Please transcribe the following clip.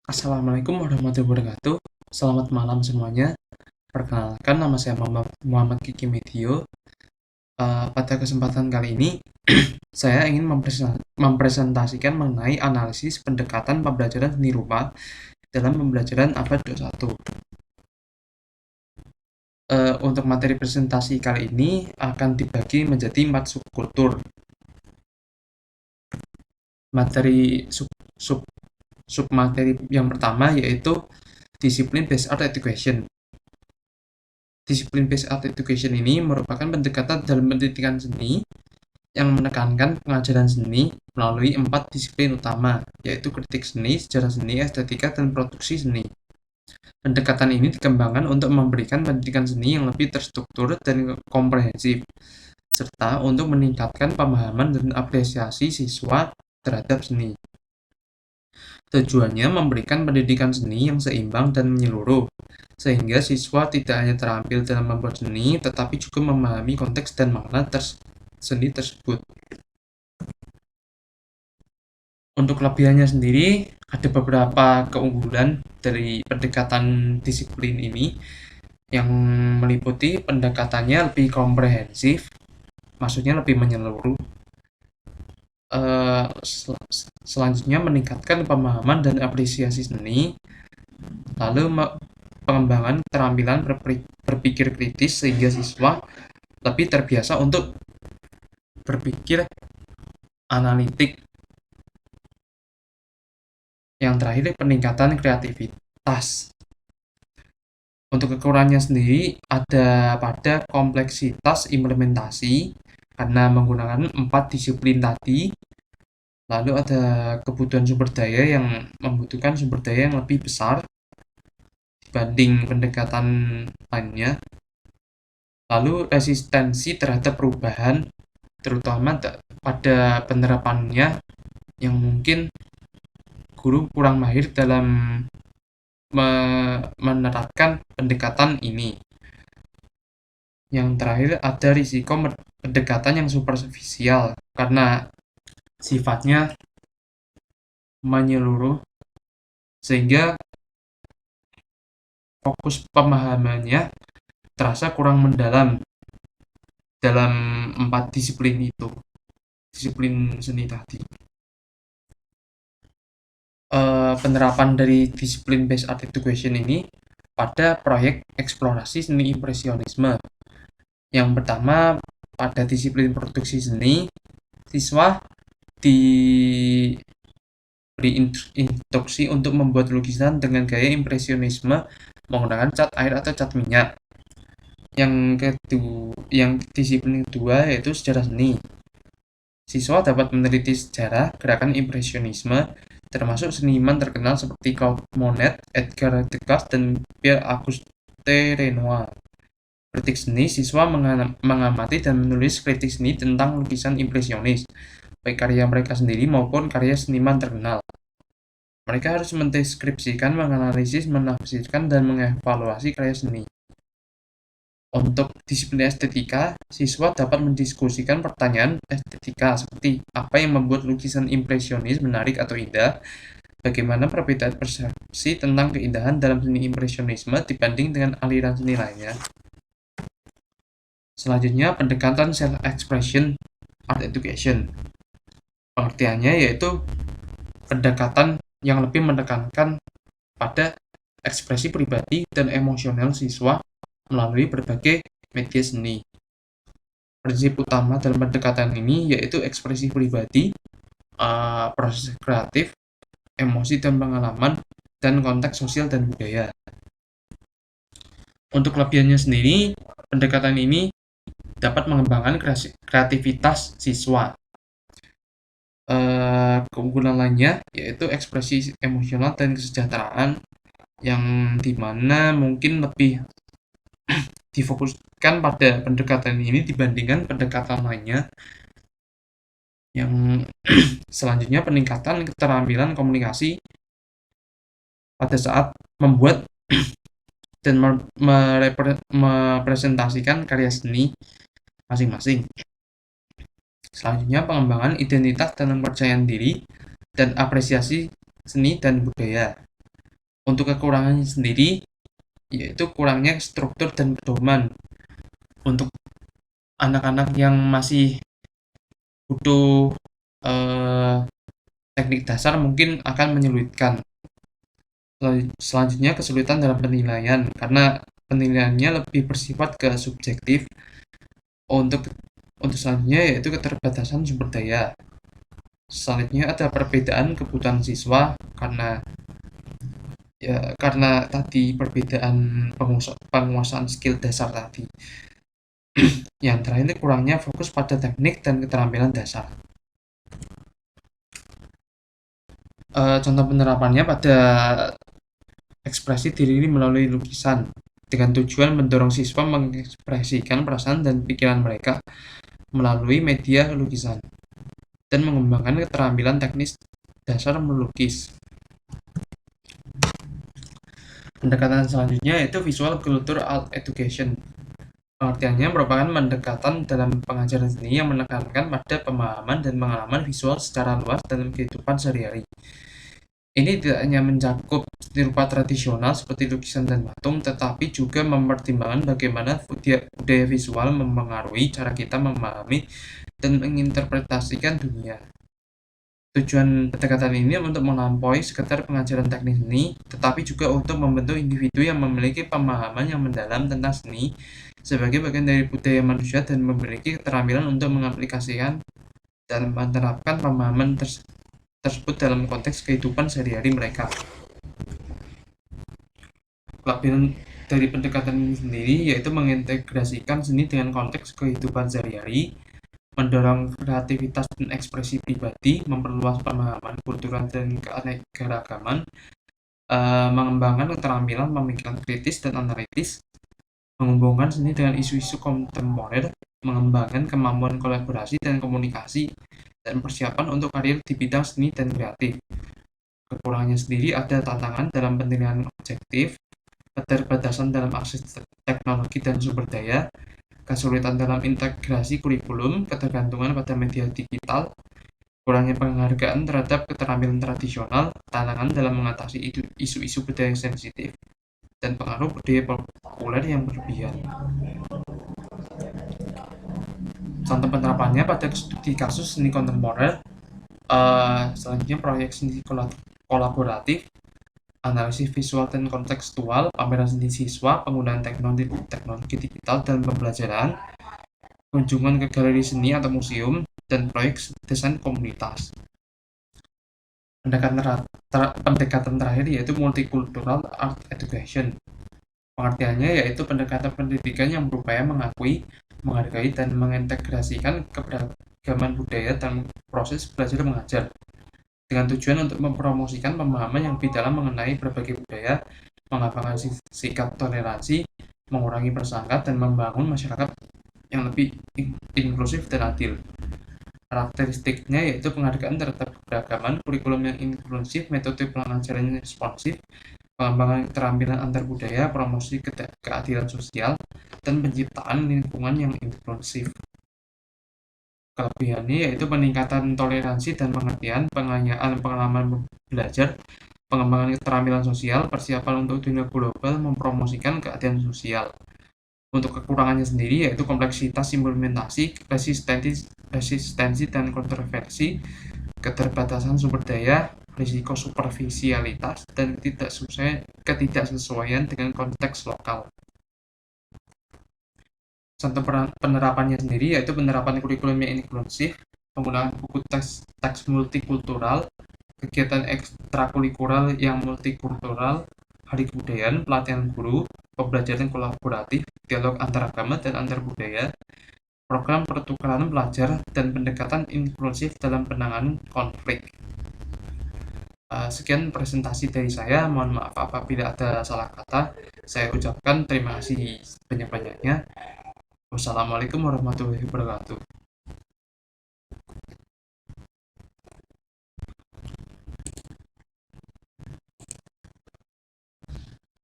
Assalamualaikum warahmatullahi wabarakatuh. Selamat malam semuanya. Perkenalkan, nama saya Muhammad Kiki Medio. Pada kesempatan kali ini, saya ingin mempresentasikan mengenai analisis pendekatan pembelajaran seni rupa dalam pembelajaran abad 21. Untuk materi presentasi kali ini akan dibagi menjadi 4 subkultur. Materi sub submateri yang pertama yaitu disiplin based art education. Disiplin based art education ini merupakan pendekatan dalam pendidikan seni yang menekankan pengajaran seni melalui 4 disiplin utama, yaitu kritik seni, sejarah seni, estetika, dan produksi seni. Pendekatan ini dikembangkan untuk memberikan pendidikan seni yang lebih terstruktur dan komprehensif, serta untuk meningkatkan pemahaman dan apresiasi siswa terhadap seni. Tujuannya memberikan pendidikan seni yang seimbang dan menyeluruh, sehingga siswa tidak hanya terampil dalam membuat seni, tetapi juga memahami konteks dan makna seni tersebut. Untuk kelebihannya sendiri, ada beberapa keunggulan dari pendekatan disiplin ini yang meliputi pendekatannya lebih komprehensif, maksudnya lebih menyeluruh. Selanjutnya meningkatkan pemahaman dan apresiasi seni, lalu pengembangan keterampilan berpikir kritis sehingga siswa lebih terbiasa untuk berpikir analitik. Yang terakhir, peningkatan kreativitas. Untuk kekurangannya sendiri ada pada kompleksitas implementasi karena menggunakan 4 disiplin tadi. Lalu ada kebutuhan sumber daya yang membutuhkan sumber daya yang lebih besar dibanding pendekatan lainnya. Lalu resistensi terhadap perubahan, terutama pada penerapannya yang mungkin guru kurang mahir dalam menerapkan pendekatan ini. Yang terakhir ada risiko pendekatan yang superficial karena sifatnya menyeluruh sehingga fokus pemahamannya terasa kurang mendalam dalam 4 disiplin itu, disiplin seni tadi. Penerapan dari disiplin based art education ini pada proyek eksplorasi seni impresionisme. Yang pertama, pada disiplin produksi seni, siswa diberi instruksi untuk membuat lukisan dengan gaya impresionisme menggunakan cat air atau cat minyak. Yang disiplin kedua yaitu sejarah seni. Siswa dapat meneliti sejarah gerakan impresionisme, termasuk seniman terkenal seperti Claude Monet, Edgar Degas, dan Pierre-Auguste Renoir. Kritik seni, siswa mengamati dan menulis kritik seni tentang lukisan impresionis, baik karya mereka sendiri maupun karya seniman terkenal. Mereka harus mendeskripsikan, menganalisis, menafsirkan, dan mengevaluasi karya seni. Untuk disiplin estetika, siswa dapat mendiskusikan pertanyaan estetika seperti apa yang membuat lukisan impresionis menarik atau indah, bagaimana perbedaan persepsi tentang keindahan dalam seni impresionisme dibanding dengan aliran seni lainnya. Selanjutnya, pendekatan self-expression art education. Pengertiannya yaitu pendekatan yang lebih menekankan pada ekspresi pribadi dan emosional siswa melalui berbagai media seni. Prinsip utama dalam pendekatan ini yaitu ekspresi pribadi, proses kreatif, emosi dan pengalaman, dan konteks sosial dan budaya. Untuk kelebihannya sendiri, pendekatan ini dapat mengembangkan kreativitas siswa. Keunggulan lainnya yaitu ekspresi emosional dan kesejahteraan yang dimana mungkin lebih difokuskan pada pendekatan ini dibandingkan pendekatan lainnya. Yang selanjutnya, peningkatan keterampilan komunikasi pada saat membuat dan merepresentasikan karya seni masing-masing. Selanjutnya, pengembangan identitas dan kepercayaan diri dan apresiasi seni dan budaya. Untuk kekurangannya sendiri, yaitu kurangnya struktur dan pedoman. Untuk anak-anak yang masih butuh eh, teknik dasar mungkin akan menyulitkan. Selanjutnya kesulitan dalam penilaian, karena penilaiannya lebih bersifat ke subjektif. Untuk selanjutnya yaitu keterbatasan sumber daya. Selanjutnya ada perbedaan kebutuhan siswa, karena tadi perbedaan penguasaan skill dasar tadi. Yang terakhir kurangnya fokus pada teknik dan keterampilan dasar. Contoh penerapannya pada ekspresi diri melalui lukisan, dengan tujuan mendorong siswa mengekspresikan perasaan dan pikiran mereka melalui media lukisan, dan mengembangkan keterampilan teknis dasar melukis. Pendekatan selanjutnya yaitu visual culture art education. Pengertiannya merupakan pendekatan dalam pengajaran seni yang menekankan pada pemahaman dan pengalaman visual secara luas dalam kehidupan sehari-hari. Ini tidak hanya mencakup seni rupa tradisional seperti lukisan dan patung, tetapi juga mempertimbangkan bagaimana budaya visual mempengaruhi cara kita memahami dan menginterpretasikan dunia. Tujuan pendekatan ini untuk melampaui sekedar pengajaran teknik seni, tetapi juga untuk membentuk individu yang memiliki pemahaman yang mendalam tentang seni sebagai bagian dari budaya manusia dan memiliki keterampilan untuk mengaplikasikan dan menerapkan pemahaman tersebut dalam konteks kehidupan sehari-hari mereka. Kelebihan dari pendekatan ini sendiri yaitu mengintegrasikan seni dengan konteks kehidupan sehari-hari, mendorong kreativitas dan ekspresi pribadi, memperluas pemahaman kultural dan keanekaragaman, mengembangkan keterampilan pemikiran kritis dan analitis, menghubungkan seni dengan isu-isu kontemporer, mengembangkan kemampuan kolaborasi dan komunikasi, dan persiapan untuk karir di bidang seni dan kreatif. Kekurangannya sendiri ada tantangan dalam penilaian objektif, keterbatasan dalam akses teknologi dan sumber daya, kesulitan dalam integrasi kurikulum, ketergantungan pada media digital, kurangnya penghargaan terhadap keterampilan tradisional, tantangan dalam mengatasi isu-isu budaya sensitif, dan pengaruh budaya populer yang berlebihan. Contoh penerapannya pada studi kasus seni kontemporer, selanjutnya proyek seni kolaboratif, analisis visual dan kontekstual, pameran seni siswa, penggunaan teknologi digital dalam pembelajaran, kunjungan ke galeri seni atau museum, dan proyek desain komunitas. Pendekatan terakhir yaitu multicultural art education. Pengertiannya yaitu pendekatan pendidikan yang berupaya mengakui, menghargai, dan mengintegrasikan keberagaman budaya dalam proses belajar mengajar, dengan tujuan untuk mempromosikan pemahaman yang lebih dalam mengenai berbagai budaya, mengembangkan sikap toleransi, mengurangi persangka, dan membangun masyarakat yang lebih inklusif dan adil. Karakteristiknya yaitu penghargaan terhadap keberagaman, kurikulum yang inklusif, metode pengajaran yang responsif, pengembangan keterampilan antar budaya, promosi keadilan sosial, dan penciptaan lingkungan yang inklusif. Kelebihannya yaitu peningkatan toleransi dan pengertian, pengalaman belajar, pengembangan keterampilan sosial, persiapan untuk dunia global, mempromosikan keadilan sosial. Untuk kekurangannya sendiri yaitu kompleksitas implementasi, resistensi dan kontroversi, keterbatasan sumber daya, risiko superficialitas, dan ketidaksesuaian dengan konteks lokal. Contoh penerapannya sendiri yaitu penerapan kurikulum yang inklusif, penggunaan buku teks multikultural, kegiatan ekstrakurikuler yang multikultural, hari kebudayaan, pelatihan guru, pembelajaran kolaboratif, dialog antar agama dan antar budaya, program pertukaran pelajar, dan pendekatan inklusif dalam penanganan konflik. Sekian presentasi dari saya, mohon maaf apabila ada salah kata. Saya ucapkan terima kasih banyak-banyaknya. Wassalamualaikum warahmatullahi wabarakatuh.